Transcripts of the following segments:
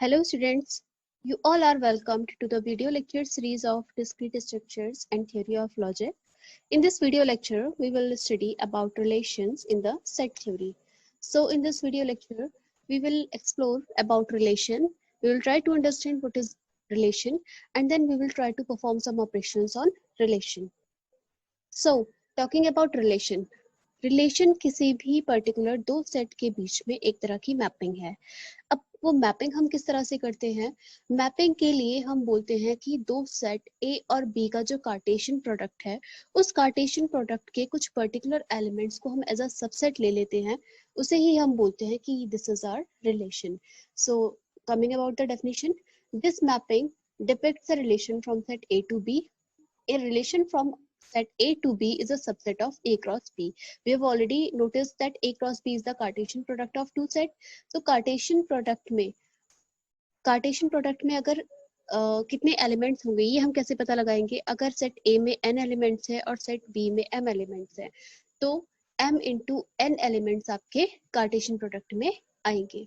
Hello students, you all are welcomed to the video lecture series of discrete structures and theory of logic. In this video lecture, we will study about relations in the set theory. So in this video lecture, we will explore about relation. We will try to understand what is relation and then we will try to perform some operations on relation. So talking about relation किसी भी particular दो set के बीच में एक तरह की mapping है. अब वो मैपिंग हम किस तरह से करते हैं? मैपिंग के लिए हम बोलते हैं कि दो सेट ए और बी का जो कार्टेशियन प्रोडक्ट है, उस कार्टेशियन प्रोडक्ट के कुछ पर्टिकुलर एलिमेंट्स को हम एज अ सबसेट ले लेते हैं, उसे ही हम बोलते हैं कि this is our relation. So coming about the definition, this mapping depicts a relation from set A to B. A relation from set A to B is a subset of A cross B. We have already noticed that A cross B is the Cartesian product of two sets. So Cartesian product में अगर कितने elements होंगे ये हम कैसे पता लगाएंगे? अगर सेट A में n एलिमेंट्स है और सेट B में m एलिमेंट्स है तो m इंटू n एलिमेंट्स आपके कार्टेशियन प्रोडक्ट में आएंगे.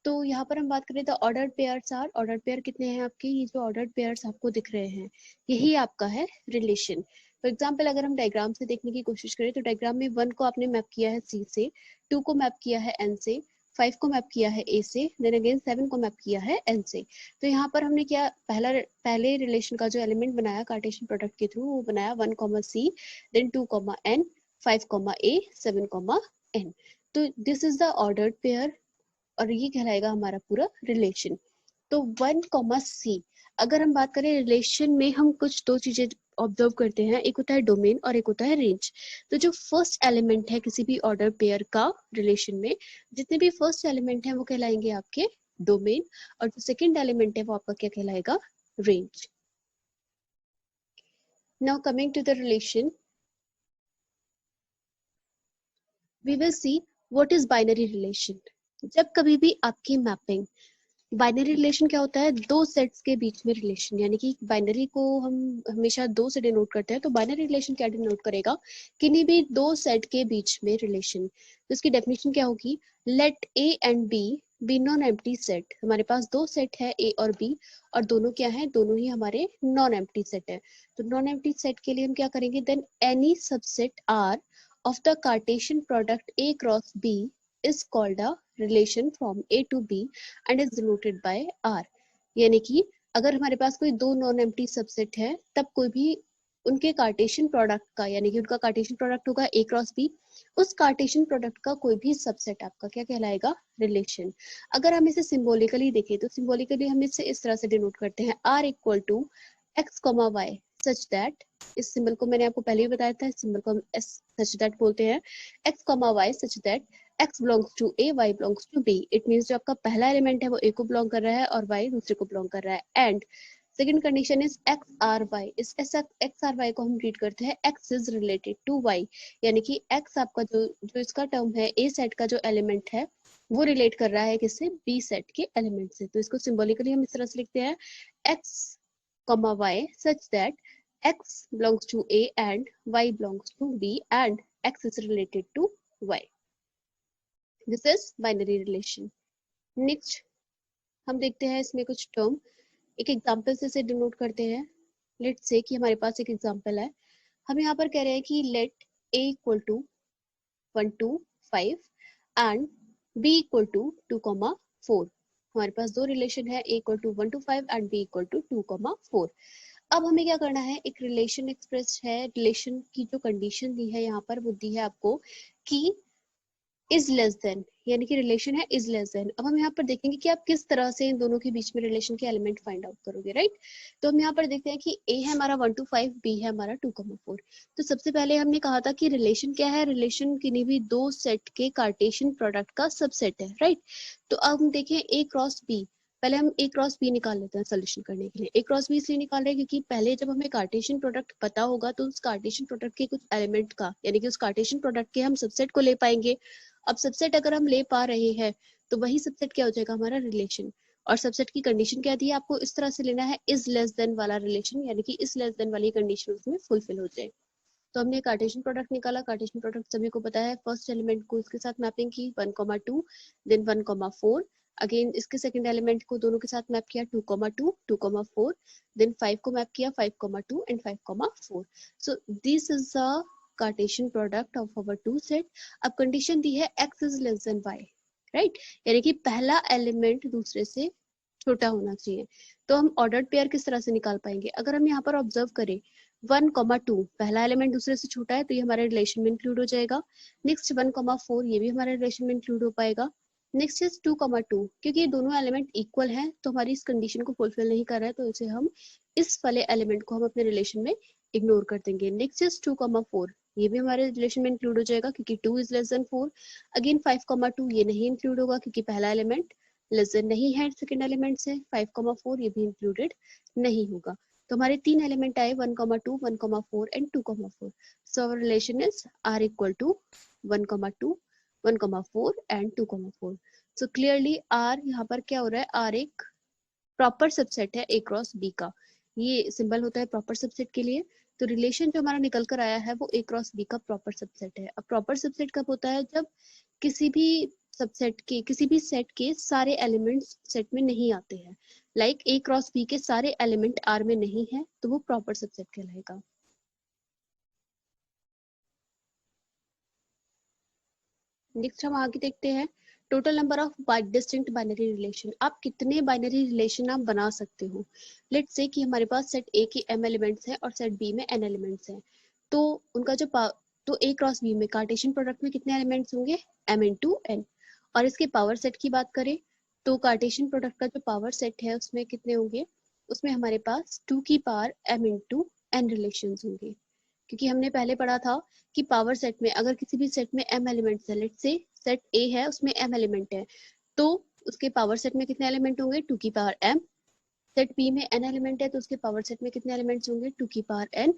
तो यहाँ पर हम बात करें तो ऑर्डर्ड पेयर कितने हैं आपके? ये जो ऑर्डर्ड पेयर्स आपको दिख रहे हैं यही आपका है रिलेशन. फॉर एग्जाम्पल अगर हम डायग्राम से देखने की कोशिश करें तो डायग्राम में 1 को आपने मैप किया है C से, 2 को मैप किया है N से, 5 को मैप किया है A से, देन अगेन 7 को मैप किया है N से. तो यहाँ पर हमने क्या पहले रिलेशन का जो एलिमेंट बनाया कार्टेशियन प्रोडक्ट के थ्रू वो बनाया 1, C, then 2, N, 5, A, 7, N. तो this is the ordered pair और ये कहलाएगा हमारा पूरा रिलेशन. तो 1, C अगर हम बात करें रिलेशन में हम कुछ दो चीजें ऑब्जर्व करते हैं, एक होता है डोमेन और एक होता है रेंज. तो जो फर्स्ट एलिमेंट है किसी भी ऑर्डर पेयर का रिलेशन में, जितने भी फर्स्ट एलिमेंट है वो कहलाएंगे आपके डोमेन और जो सेकंड एलिमेंट है वो आपका क्या कहलाएगा? Range. Now coming to the relation, we will see what is binary relation. जब कभी भी आपकी मैपिंग बाइनरी रिलेशन क्या होता है? दो सेट्स के बीच में रिलेशन, यानी कि बाइनरी को हम हमेशा दो से डिनोट करते हैं. तो बाइनरी रिलेशन क्या डिनोट करेगा? किन्हीं भी दो सेट के बीच में रिलेशन. तो इसकी डेफिनेशन क्या होगी? Let A and B be non empty set. हमारे पास दो सेट है ए और बी और दोनों क्या है? दोनों ही हमारे नॉन एम्प्टी सेट है. तो नॉन एम्प्टी सेट के लिए हम क्या करेंगे? Then any subset R of the cartesian product A cross B is called a relation from A to B and is denoted by R. यानी कि अगर हमारे पास कोई दो नॉन एम्प्टी सबसेट है तब कोई भी उनके कार्टेशियन प्रोडक्ट का, यानी कि उनका कार्टेशियन प्रोडक्ट होगा A क्रॉस B, उस कार्टेशियन प्रोडक्ट का कोई भी सबसेट आपका क्या कहलाएगा? रिलेशन. अगर हम इसे सिंबॉलिकली देखें तो सिंबॉलिकली हम इसे इस तरह से डिनोट करते हैं R equal to x, y such that, इस सिंबल को मैंने आपको पहले ही बताया था, इस सिंबल को हम s सच दैट बोलते हैं. x, y such that x belongs to A, y belongs to B. It means जो आपका पहला एलिमेंट है वो A को बिलोंग कर रहा है और Y दूसरे को बिलोंग कर रहा है. And second condition is x r y. इस x r y को हम रीड करते हैं x is related to y, यानी कि x आपका जो इसका टर्म है A सेट का जो एलिमेंट है वो रिलेट कर रहा है किससे? B सेट के एलिमेंट से. तो इसको सिंबॉलिकली हम इस तरह से लिखते हैं x, y such that x belongs to A and y belongs to B and x is related to y. This is binary relation. Next हम देखते हैं इसमें कुछ टर्म, एक एग्जांपल से इसे डिनोट करते हैं. लेट्स से कि हमारे पास एक एग्जांपल है. हम यहाँ पर कह रहे हैं कि let a equal to 1 to 5 and b equal to 2, 4. हमारे पास दो रिलेशन है, a equal to 1 to 5 and b equal to 2, 4. अब हमें क्या करना है? एक रिलेशन एक्सप्रेस है, रिलेशन की जो कंडीशन दी है यहाँ पर वो दी है आपको कि इज लेस देन, यानी कि रिलेशन है इज लेस देन. अब हम यहाँ पर देखेंगे कि आप किस तरह से इन दोनों के बीच में रिलेशन के एलिमेंट फाइंड आउट करोगे, राइट? तो हम यहाँ पर देखते हैं कि A है हमारा 1 to 5, B है हमारा 2, 4. तो सबसे पहले हमने कहा था कि रिलेशन क्या है? रिलेशन किन्हीं भी दो सेट के कार्टेशियन प्रोडक्ट का सबसेट है, राइट? तो अब हम देखें A क्रॉस B. पहले हम A क्रॉस B निकाल लेते हैं सोल्यूशन करने के लिए. A क्रॉस B इसलिए निकाल रहे हैं क्योंकि पहले जब हमें कार्टेशियन प्रोडक्ट पता होगा तो उस कार्टेशियन प्रोडक्ट के कुछ एलिमेंट का, यानी कि उस कार्टेशियन प्रोडक्ट के हम सबसेट को ले पाएंगे. अब सबसेट अगर हम ले पा रहे हैं तो वही सबसेट क्या हो जाएगा? हमारा रिलेशन. और सबसेट की कंडीशन क्या दी है आपको? इस तरह से लेना है इज लेस देन वाला रिलेशन, यानी कि इस लेस देन वाली कंडीशन उसमें फुलफिल हो जाए. तो हमने कार्टेशियन प्रोडक्ट निकाला. कार्टेशियन प्रोडक्ट सभी को पता है. फर्स्ट एलिमेंट को इसके साथ मैपिंग की 1, 2, देन 1, 4 अगेन इसके सेकंड एलिमेंट को दोनों के साथ मैप किया 2,2, 2,4, देन 5 को मैप किया 5,2 and 5,4. So this is the cartesian product of our two set. अब कंडीशन दी है x is less than y, right, यानी कि पहला एलिमेंट दूसरे से छोटा होना चाहिए. तो हम ऑर्डर्ड पेयर किस तरह से निकाल पाएंगे? अगर हम यहाँ पर ऑब्जर्व करें 1,2 पहला एलिमेंट दूसरे से छोटा है तो ये हमारे रिलेशन में इंक्लूड हो जाएगा. नेक्स्ट 1,4 ये भी हमारे रिलेशन में इंक्लूड हो पाएगा. नेक्स्ट इज 2,2 क्योंकि ये दोनों एलिमेंट इक्वल हैं तो हमारी इस कंडीशन को फुलफिल नहीं कर रहा है तो इसे हम इस वाले एलिमेंट को हम अपने रिलेशन में इग्नोर कर देंगे. नेक्स्ट इज 2,4 ये भी हमारे रिलेशन में इंक्लूड हो जाएगा क्योंकि 2 इज लेस देन 4. अगेन 5,2 ये नहीं इंक्लूड होगा क्योंकि पहला एलिमेंट लेस देन नहीं है सेकंड एलिमेंट से. 5,4 ये भी इंक्लूडेड नहीं होगा. तो हमारे तीन एलिमेंट आए 1,2, 1,4 and 2,4. So our relation is r equal to 1,2, 1,4 and 2,4. So clearly r यहाँ पर क्या हो रहा है, r एक प्रॉपर सबसेट है a क्रॉस b का. ये सिंबल होता है प्रॉपर सबसेट के लिए. तो रिलेशन जो हमारा निकल कर आया है वो a क्रॉस b का प्रॉपर सबसेट है. अब प्रॉपर सबसेट कब होता है? जब किसी भी सबसेट के किसी भी सेट के सारे एलिमेंट्स सेट में नहीं आते हैं. लाइक a क्रॉस b के सारे एलिमेंट r में नहीं है तो वो प्रॉपर सबसेट कहलाएगा. नेक्स्ट हम आगे देखते हैं total number of distinct binary relation. आप कितने बाइनरी रिलेशन आप बना सकते हो? लेट्स से कि हमारे पास सेट A के m एलिमेंट्स हैं और सेट B में n एलिमेंट्स हैं. तो उनका जो तो A क्रॉस B में कार्टेशियन प्रोडक्ट में कितने एलिमेंट्स होंगे? m into n. और इसके पावर सेट की बात करें तो कार्टेशियन प्रोडक्ट का जो पावर सेट है उसमें कितने होंगे? उसमें हमारे पास 2 की power m into n relation होंगे. क्योंकि हमने पहले पढ़ा था कि पावर सेट में अगर किसी भी सेट में m एलिमेंट्स है, लेट्स से सेट A है उसमें m एलिमेंट है तो उसके पावर सेट में कितने एलिमेंट होंगे? 2 की पावर m. सेट B में n एलिमेंट है तो उसके पावर सेट में कितने एलिमेंट्स होंगे? 2 की पावर n.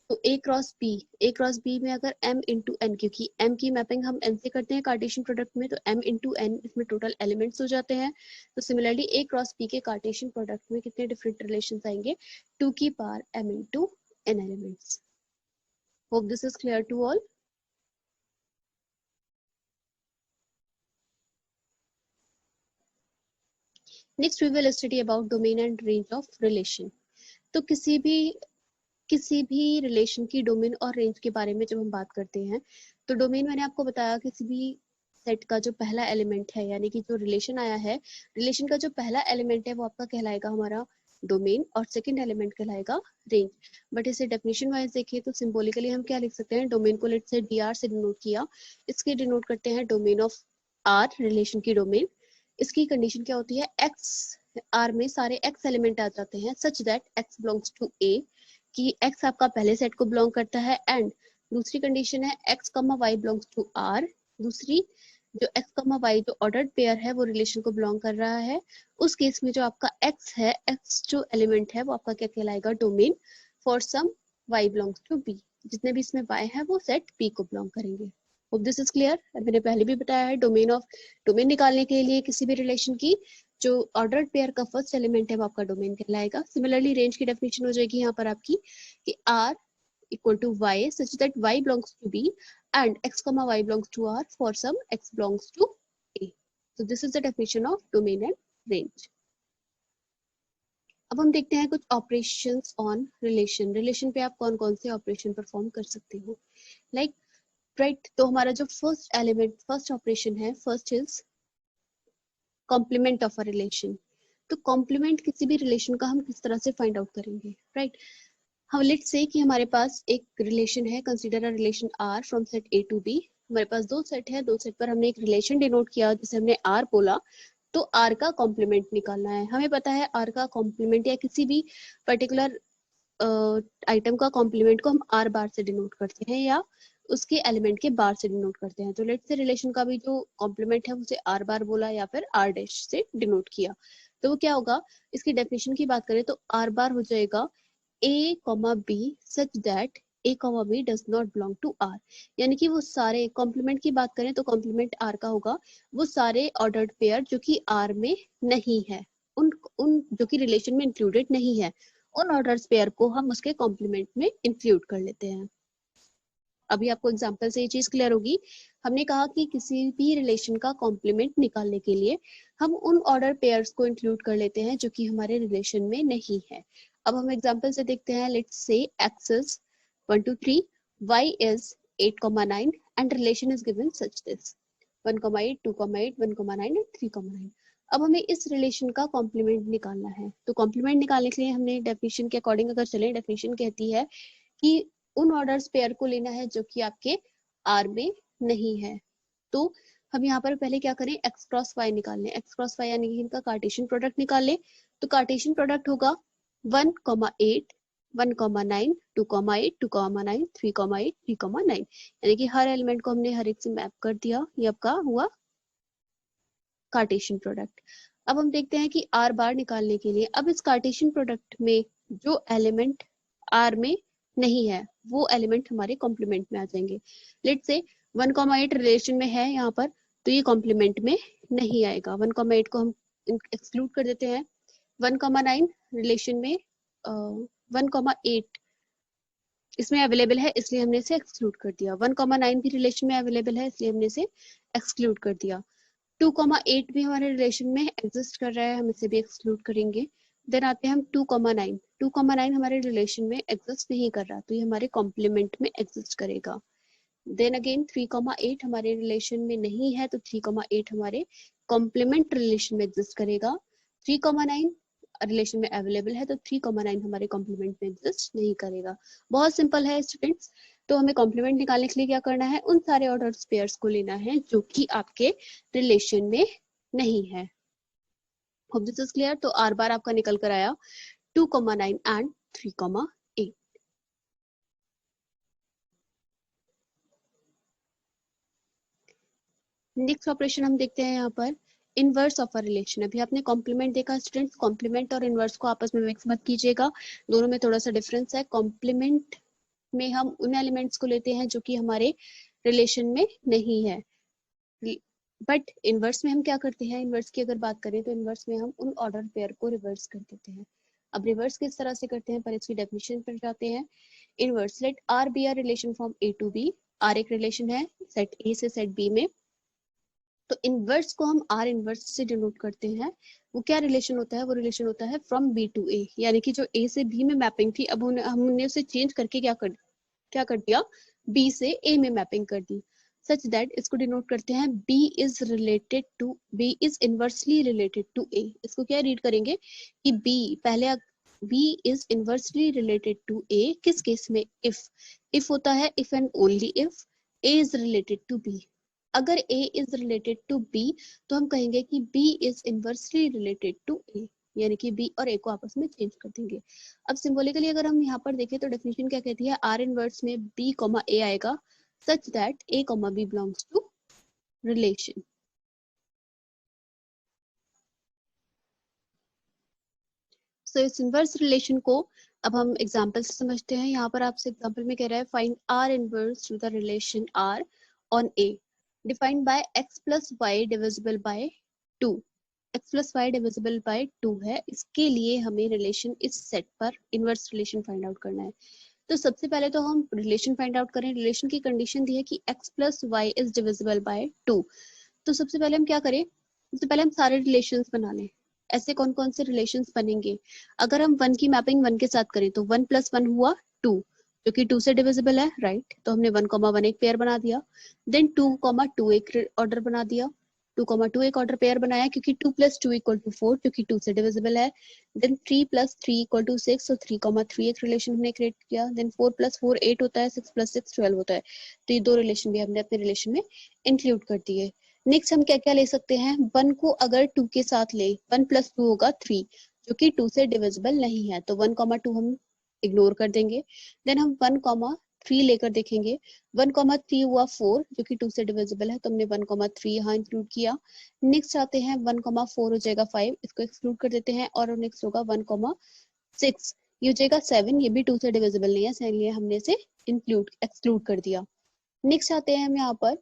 तो A क्रॉस B में अगर m इंटू n, क्योंकि m की मैपिंग हम n से करते हैं कार्टेशियन प्रोडक्ट में, तो m इंटू n इसमें टोटल एलिमेंट्स हो जाते हैं. तो सिमिलरली A क्रॉस B के कार्टेशियन प्रोडक्ट में कितने डिफरेंट रिलेशंस आएंगे? 2 की power m into n elements. Hope this is clear to all. Next we will study about domain and range of relation. तो किसी भी रिलेशन की डोमेन और रेंज के बारे में जब हम बात करते हैं तो डोमेन मैंने आपको बताया किसी भी सेट का जो पहला एलिमेंट है, यानी कि जो रिलेशन आया है, रिलेशन का जो पहला एलिमेंट है वो आपका कहलाएगा हमारा डोमेन और सेकंड एलिमेंट कहलाएगा रेंज. बट इसे डेफिनेशन वाइज देखिए तो सिंबॉलिकली हम क्या लिख सकते हैं? डोमेन को लेट से dr से डिनोट किया, इसके डिनोट करते हैं डोमेन ऑफ r, रिलेशन की डोमेन. इसकी कंडीशन क्या होती है? x r में सारे x एलिमेंट आ जाते हैं such that x belongs to a, कि x आपका पहले सेट को बिलोंग करता है. एंड दूसरी कंडीशन है x, y belongs to r. दूसरी जो x, y जो ऑर्डर्ड पेयर है वो रिलेशन को बिलोंग कर रहा है. उस केस में जो आपका x है, x जो एलिमेंट है वो आपका क्या कहलाएगा? Domain. For some y belongs to b, जितने भी इसमें y है वो सेट b को बिलोंग करेंगे. Hope this is clear. मैंने पहले भी बताया है डोमेन निकालने के लिए किसी भी रिलेशन की जो ऑर्डर्ड पेयर का फर्स्ट एलिमेंट है वो आपका डोमेन कहलाएगा. सिमिलरली रेंज की डेफिनेशन हो जाएगी यहाँ पर आपकी कि r equal to y such that y belongs to b and x comma y belongs to r for some x belongs to a. So this is the definition of domain and range. अब हम देखते हैं कुछ operations on relation पे आप कौन कौन से ऑपरेशन परफॉर्म कर सकते हो. लाइक राइट, तो हमारा जो फर्स्ट ऑपरेशन है, first is complement of a relation. तो कॉम्प्लीमेंट किसी भी रिलेशन का हम किस तरह से फाइंड आउट करेंगे? राइट, हम लेट्स से कि हमारे पास एक रिलेशन है, consider a relation R from set A to B. हमारे पास दो सेट है, दो सेट पर हमने एक रिलेशन डिनोट किया जिसे हमने R बोला. तो R का कॉम्प्लीमेंट निकालना है. हमें पता है R का कॉम्प्लीमेंट या किसी भी पर्टिकुलर आइटम का कॉम्प्लीमेंट को हम R बार से डिनोट करते हैं या उसके एलिमेंट के बार से डिनोट करते हैं. तो लेट्स से रिलेशन का भी जो कॉम्प्लीमेंट है उसे R बार बोला या फिर R डैश से डिनोट किया. तो वो क्या होगा? इसकी डेफिनेशन की बात करें तो R बार हो जाएगा A, B such that A, B does not belong to R. यानी कि वो सारे कॉम्प्लीमेंट की बात करें तो कॉम्प्लीमेंट R का होगा वो सारे ऑर्डर्ड पेयर जो कि R में नहीं है, उन जो कि रिलेशन में इंक्लूडेड नहीं है, उन ऑर्डर्स पेयर को हम उसके कॉम्प्लीमेंट में इंक्लूड कर लेते हैं. अभी आपको एग्जांपल से ये चीज क्लियर होगी। हमने कहा कि किसी भी रिलेशन का कॉम्प्लीमेंट निकालने के लिए हम उन ऑर्डर पेयर्स को इंक्लूड कर लेते हैं जो कि हमारे रिलेशन में नहीं है। अब हम एग्जांपल से देखते हैं। Let's say x is 1 2 3, y is 8,9 and relation is given such this 1,8 2,8 1,9 and 3,9। अब हमें इस रिलेशन का कॉम्प्लीमेंट निकालना है। तो कॉम्प्लीमेंट निकालने के लिए हमने डेफिनेशन के अकॉर्डिंग अगर चले, डेफिनेशन कहती है कि उन ऑर्डर्स पेयर को लेना है जो कि आपके आर में नहीं है। तो हम यहाँ पर पहले क्या करें, x क्रॉस y निकाल लें। x क्रॉस y यानी कि इनका कार्टेशियन प्रोडक्ट निकाल लें। तो कार्टेशियन प्रोडक्ट होगा 1,8 1,9 2,8 2,9 3,8 3,9, यानी कि हर एलिमेंट को हमने हर एक से मैप कर दिया। ये आपका हुआ कार्टेशियन प्रोडक्ट। अब हम देखते हैं कि आर बार निकालने के लिए, अब इस कार्टेशियन प्रोडक्ट में जो एलिमेंट आर में नहीं है वो एलिमेंट हमारे कॉम्प्लीमेंट में आ जाएंगे। लेट्स से 1,8 रिलेशन में है यहाँ पर, तो ये कॉम्प्लीमेंट में नहीं आएगा। 1,8 को हम एक्सक्लूड कर देते हैं। 1,9 रिलेशन में 1,8 इसमें अवेलेबल है, इसलिए हमने इसे एक्सक्लूड कर दिया। 1,9 भी रिलेशन में अवेलेबल है, इसलिए हमने इसे एक्सक्लूड कर दिया। 2,8 भी हमारे रिलेशन में एग्जिस्ट कर रहा है, हम इसे भी एक्सक्लूड करेंगे। देन आते हैं हम 2,9। 2,9 हमारे रिलेशन में एग्जिस्ट नहीं कर रहा, तो ये हमारे कॉम्प्लीमेंट में एग्जिस्ट करेगा। देन अगेन 3,8 हमारे रिलेशन में नहीं है, तो 3,8 हमारे कॉम्प्लीमेंट रिलेशन में एग्जिस्ट करेगा। 3,9 रिलेशन में अवेलेबल है, तो 3,9 हमारे कॉम्प्लीमेंट में एग्जिस्ट नहीं करेगा। बहुत सिंपल है स्टूडेंट्स। तो हमें कॉम्प्लीमेंट निकालने के लिए क्या करना है, उन सारे ऑर्डर पेयर्स को लेना है जो कि आपके रिलेशन में नहीं है। Hope this is clear. तो आर बार आपका निकल कर आया 2,9 एंड 3,8। नेक्स्ट ऑपरेशन हम देखते हैं यहाँ पर इनवर्स ऑफ अ रिलेशन। अभी आपने कॉम्प्लीमेंट देखा स्टूडेंट्स, कॉम्प्लीमेंट और इनवर्स को आपस में मिक्स मत कीजिएगा, दोनों में थोड़ा सा डिफरेंस है। कॉम्प्लीमेंट में हम उन एलिमेंट्स को लेते हैं जो कि हमारे रिलेशन में नहीं है, बट इनवर्स में हम क्या करते हैं, इनवर्स की अगर बात करें तो इनवर्स में हम उन ऑर्डर पेयर को रिवर्स कर देते हैं। अब रिवर्स किस तरह से करते हैं, पर इसकी डेफिनेशन पर जाते हैं। Inverse, let R be R relation from A to B. R एक रिलेशन है सेट ए से सेट बी में, तो इनवर्स को हम आर इनवर्स से डिनोट करते हैं। वो क्या रिलेशन होता है, वो रिलेशन होता है फ्रॉम बी टू ए, यानी कि जो ए से बी में मैपिंग थी, अब हमने उसे चेंज करके क्या कर दिया, बी से ए में मैपिंग कर दी। सच दैट इसको डिनोट करते हैं B is related to, B is inversely related to A. इसको क्या रीड करेंगे कि बी पहले, B is inversely related to A किस केस में, इफ होता है if and only if A is related to B. अगर A is related to B तो हम कहेंगे कि B is inversely related to A, यानी कि B और A को आपस में चेंज कर देंगे। अब सिंबॉलिकली अगर हम यहाँ पर देखें तो डेफिनेशन क्या कहती है, R इनवर्स में B, A आएगा such that A, B belongs to relation. So इस इनवर्स रिलेशन को अब हम एग्जांपल से समझते हैं। यहाँ पर आपसे एग्जांपल में कह रहा है find R inverse two the relation R on A defined by x plus y divisible by 2। x plus y divisible by 2 है, इसके लिए हमें रिलेशन इस सेट पर इनवर्स रिलेशन फाइंड आउट करना है। तो सबसे पहले तो हम रिलेशन फाइंड आउट करें। रिलेशन की कंडीशन दी है कि x plus y is divisible by 2। तो सबसे पहले हम क्या करें, सबसे पहले हम सारे रिलेशंस बना लें। ऐसे कौन कौन से रिलेशंस बनेंगे, अगर हम 1 की मैपिंग 1 के साथ करें तो 1 + 1 हुआ 2, जो कि 2 से डिविजिबल है, राइट। तो हमने 1, 1 एक पेयर बना दिया। देन 2, 2 एक ऑर्डर बना दिया। 2, 2 एक ऑर्डर पेयर बनाया क्योंकि 2 + 2 = 4, जो कि 2 से डिविजिबल है। देन 3 + 3 = 6, तो 3, 3 एक रिलेशन हमने क्रिएट किया। देन 4 + 4 8 होता है, 6 + 6 12 होता है। तो ये दो रिलेशन भी हमने अपने रिलेशन में इंक्लूड कर दिए। नेक्स्ट हम क्या क्या ले सकते हैं, 1 को अगर 2 के साथ ले, 1 + 2 होगा 3, जो कि 2 से डिविजिबल नहीं है, तो 1, 2 हम इग्नोर कर देंगे। देन हम 1, 3 लेकर देखेंगे। 1, 3 हुआ 4, जो कि 2 से डिविजिबल है, तो हमने 1, 3 यहाँ इंक्लूड किया। नेक्स्ट आते हैं 1, 4 हो जाएगा 5, इसको एक्सक्लूड कर देते हैं। और नेक्स्ट होगा 1, 6, ये हो जाएगा 7, ये भी 2 से डिविजिबल नहीं है, इसलिए हमने इसे एक्सक्लूड कर दिया। नेक्स्ट आते हैं हम यहाँ पर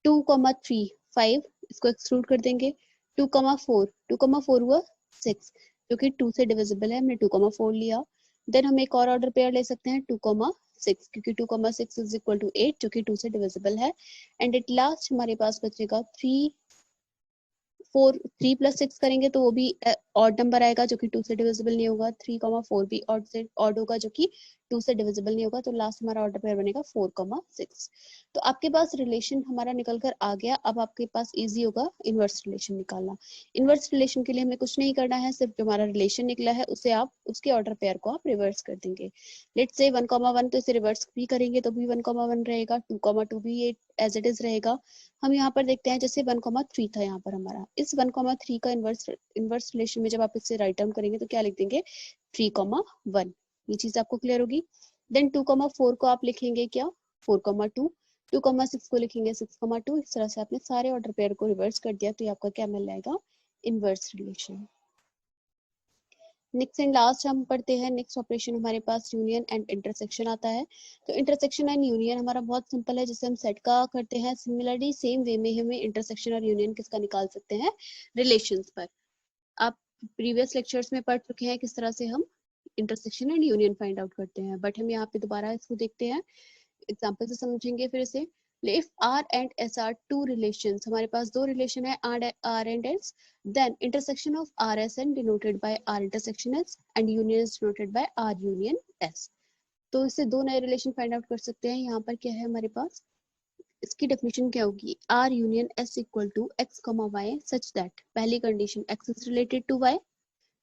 2, 3 5, इसको एक्सक्लूड कर देंगे। 2, 4 हुआ 6, जो कि 2 से डिविजिबल है, हमने 2, 4 लिया। देन हम एक और ऑर्डर पेयर ले सकते हैं 2, 6 क्योंकि 2,6 इज इक्वल टू 8 जो कि 2 से डिविजिबल है। एंड एट लास्ट हमारे पास बचेगा 3 प्लस 6 करेंगे तो वो भी ऑड नंबर आएगा जो कि 2 से डिविजिबल नहीं होगा। 3,4 भी ऑड होगा जो कि 2 से डिविजिबल नहीं होगा। तो लास्ट हमारा ऑर्डर पेयर बनेगा 4,6। तो आपके पास रिलेशन हमारा निकल कर आ गया। अब आपके पास इजी होगा इनवर्स रिलेशन निकालना। इनवर्स रिलेशन के लिए हमें कुछ नहीं करना है, सिर्फ जो हमारा रिलेशन निकला है उसे आप उसके ऑर्डर पेयर को आप रिवर्स कर देंगे। लेट्स से 1,1 तो इसे रिवर्स भी करेंगे तो भी 1,1 रहेगा। 2,2 भी ये एज इट इज रहेगा। हम यहाँ पर देखते हैं जैसे 1,3 था यहाँ पर हमारा, इस 1,3 का इनवर्स रिलेशन में जब आप इसे राइट डाउन करेंगे तो क्या लिख देंगे 3,1। ये चीज आपको क्लियर होगी। देन 2,4 को आप लिखेंगे क्या 4,2, 2,6 को लिखेंगे 6,2। इस तरह से आपने सारे ऑर्डर पेयर को रिवर्स कर दिया तो ये आपका क्या मिल जाएगा inverse relation. Next and last हम पढ़ते हैं नेक्स्ट ऑपरेशन हमारे पास यूनियन एंड इंटरसेक्शन आता है। तो इंटरसेक्शन एंड यूनियन हमारा बहुत सिंपल है, जैसे हम सेट का करते हैं सिमिलरली सेम वे में हमें इंटरसेक्शन और यूनियन किसका निकाल सकते हैं रिलेशंस पर। आप प्रीवियस लेक्चर्स में पढ़ चुके हैं किस तरह से हम intersection and union find out करते हैं, बट हम यहाँ पे दोबारा इसको देखते हैं, एग्जाम्पल से समझेंगे फिर इसे। If R and S are two relations, हमारे पास दो रिलेशन है R and S, then intersection of R S N denoted by R intersection S and union is denoted by R union S। तो इससे दो नए रिलेशन फाइंड आउट कर सकते हैं। यहाँ पर क्या है हमारे पास, इसकी डेफिनेशन क्या होगी, R union S equal to x, y such that, पहली condition x is related to y,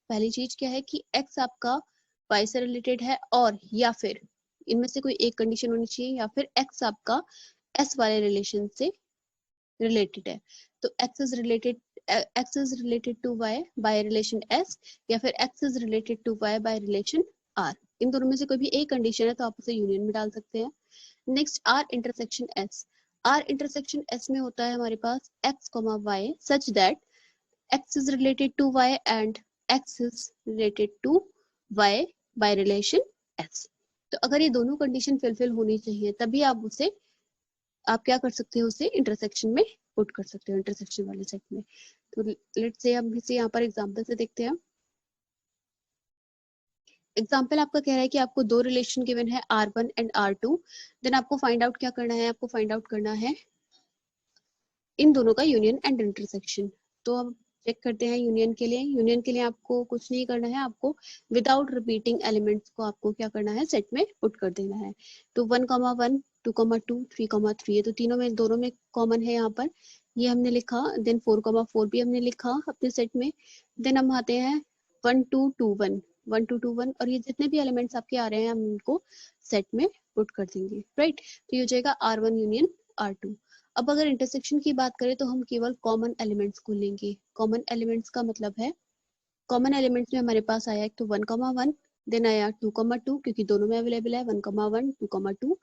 पहली चीज क्या है कि x आपका y से रिलेटेड है, और या फिर इनमें से कोई एक कंडीशन होनी चाहिए, या फिर x आपका s वाले रिलेशन से रिलेटेड है। तो x is related to y by relation s, या फिर x is related to y by relation r। इन दोनों में से कोई भी एक कंडीशन है तो आप उसे यूनियन में डाल सकते हैं। Next r intersection s, r intersection s में होता है हमारे पास x, y such that x is related to y and x is related to y by relation s। तो अगर ये दोनों कंडीशन फुलफिल होनी चाहिए तभी आप क्या कर सकते हो उसे इंटरसेक्शन में पुट कर सकते हो, इंटरसेक्शन वाले सेट में। तो लेट्स से हम इसे यहाँ पर एग्जांपल से देखते हैं। एग्जांपल आपका कह रहा है कि आपको दो रिलेशन गिवन है R1 एंड R2, देन आपको फाइंड आउट क्या करना है, आपको फाइंड आउट करना है इन दोनों का यूनियन एंड इंटरसेक्शन। तो हम चेक करते हैं यूनियन के लिए। यूनियन के लिए आपको कुछ नहीं करना है, आपको विदाउट रिपीटिंग एलिमेंट्स को आपको क्या करना है सेट में पुट कर देना है। तो 1,1 2,2 3,3 है, तो तीनों में दोनों में कॉमन है यहाँ पर, ये हमने लिखा। देन 4,4 भी हमने लिखा अपने सेट में। देन हम आते हैं 1 2 2 1 1 2 2 1, और ये जितने भी एलिमेंट्स आपके आ रहे हैं हम इनको सेट में पुट कर देंगे, राइट। तो ये हो जाएगा R1 यूनियन R2। अब अगर इंटरसेक्शन की बात करें तो हम केवल कॉमन एलिमेंट्स को लेंगे। कॉमन एलिमेंट्स का मतलब है, कॉमन एलिमेंट्स में हमारे पास आया एक तो 1,1, देन आया 2,2 क्योंकि दोनों में अवेलेबल है 1,1 2,2,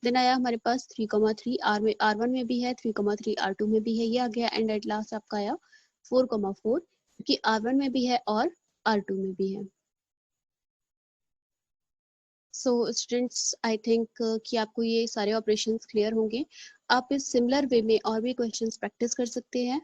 देन आया हमारे पास 3,3, R1 में भी है, 3,3 R2 में भी है, ये आ गया। एंड एट लास्ट आपका आया 4,4 क्योंकि R1 में भी है और R2 में भी है। सो स्टूडेंट्स आई थिंक कि आपको ये सारे ऑपरेशंस क्लियर होंगे। आप इस सिमिलर वे में और भी क्वेश्चंस प्रैक्टिस कर सकते हैं।